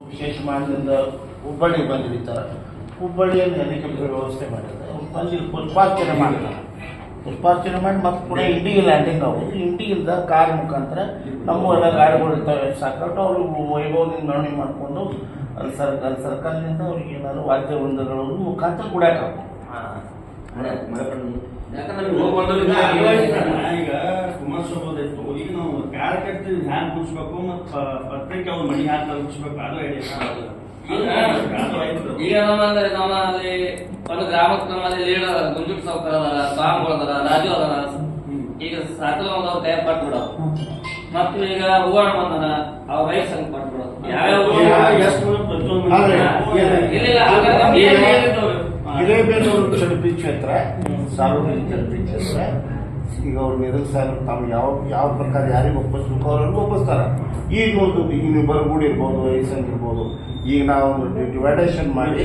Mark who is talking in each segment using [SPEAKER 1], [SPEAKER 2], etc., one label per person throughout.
[SPEAKER 1] ವಿಶೇಷ ಮಾನದಿಂದ ಹುಬ್ಬಳ್ಳಿಗೆ ಬಂದಿರ್ತಾರೆ. ಹುಬ್ಬಳ್ಳಿಯಲ್ಲಿ ಹೆಲಿಕಾಪ್ಟರ್ ವ್ಯವಸ್ಥೆ ಮಾಡಿದ್ದಾರೆ. ಬಂದು ಪುಷ್ಪಾರ್ಚನೆ ಮಾಡ್ತಾರೆ. ಪುಷ್ಪಾರ್ಚನೆ ಮಾಡಿ ಮತ್ತು ಪುನಃ ಇಂಡಿಗೆ ಲ್ಯಾಂಡಿಂಗ್ ಆಗೋದು. ಇಂಡಿಗಿಂದ ಕಾರ್ ಮುಖಾಂತರ ನಮ್ಮ ಎಲ್ಲ ಗಾಡಿಗಳು ಇರ್ತವೆ ಸಾಕಷ್ಟು ಅವರು ವೈಭವದಿಂದ ಮೆರವಣಿಗೆ ಮಾಡಿಕೊಂಡು ಅಲ್ಲಿ ಸರ್ಕಾರದಿಂದ ಅವ್ರಿಗೆ ಏನಾದ್ರು ವಾದ್ಯ ವೃಂದಗಳ ಮುಖಾಂತರ ಕುಡಿಯಾಕ
[SPEAKER 2] ಈಗ ಕುಮಾರಸ್ವಾಮಿ ಈಗ ನಾವು ಕಾರ್ಯಕರ್ತ ಹ್ಯಾಂಗ್ ಕುಡಿಸ್ಬೇಕು ಮತ್ತು ಪತ್ರಿಕೆ ಅವ್ರ ಮನೆ ಹ್ಯಾಂಗ್ ತಲುಪಿಸ್ಬೇಕು ಅದು
[SPEAKER 3] ಈಗ ನಮ್ಮಲ್ಲಿ ಒಂದು ಗ್ರಾಮಕ್ಕೆ ನಮ್ಮಲ್ಲಿ ಲೀಡರ್ ಗುಂಜುಟ್ ಸಾವ್ಕರ್ ಅದಾರ, ಸ್ವಾಮಿಗಳು ಅದಾರ, ರಾಜು ಅದಾರ. ಈಗ ಸಾಕಲವ್ರು ಕೈ ಪಟ್ಬಿಡೋದು ಮತ್ತು ಈಗ ಹೂವಣ ಬಂದನ ಅವ್ರ ರೈಸ್ ಹಂಗೆ ಪಟ್ಬಿಡೋದು.
[SPEAKER 1] ಹಿರೇಬೇನೂರು ಚಲಪಿ ಕ್ಷೇತ್ರ ಸಾರ್ವಜನಿಕ ಚಲಪಿ ಕ್ಷೇತ್ರ. ಈಗ ಅವ್ರು ಎದುರಿಸಾಗ ತಾವು ಯಾವ ಪ್ರಕಾರ ಯಾರಿಗೆ ಒಪ್ಪಿಸ್ಬೇಕು ಅವ್ರಿಗೆ ಒಪ್ಪಿಸ್ತಾರೆ. ಈಗ ಒಂದು ಇನ್ನು ಬರಗೂಡಿ ಇರ್ಬೋದು, ಐಸಂಗ್ ಇರ್ಬೋದು. ಈಗ ನಾವು ಒಂದು ಡಿವೈಡೇಷನ್ ಮಾಡಿ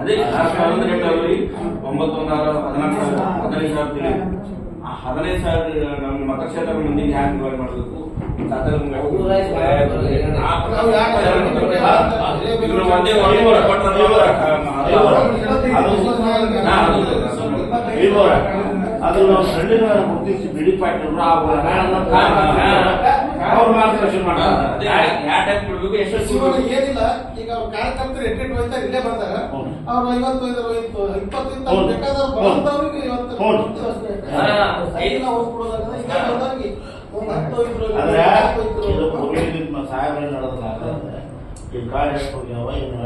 [SPEAKER 4] ಅದೇ 15,000 ನಮ್ಮ ಮತಕ್ಷೇತ್ರ ಮಂದಿಗೆ ಹ್ಯಾಂಗ್ ಡಿವೈಡ್ ಮಾಡಬೇಕು
[SPEAKER 1] ಅದು ನಾವು ಸಣ್ಣ ಗುರುತಿಸಿ ಬಿಡಿ ಪಾಟೀಲ್ ಅವ್ರು ಮಾರ್ಗದರ್ಶನ ಮಾಡ್ತಾರೆ.
[SPEAKER 5] ಏನಿಲ್ಲ, ಈಗ ಅವ್ರ ಕಾರ್ಯಕರ್ತರು ಎಟ್ಟೆಟ್ಟು ಹೋಯ್ತಾರೆ ಇಲ್ಲೇ ಬಂದಾಗ ಅವ್ರು 50 ಬೇಕಾದವ್ರು ಬಂದವ್ರಿಗೆ ಇವತ್ತು
[SPEAKER 1] ಸಾಹೇಬ್ರ ನಡೆದ ಈ ಕಾಳು ಹೋಗ್ಯಾವ ಇನ್ನು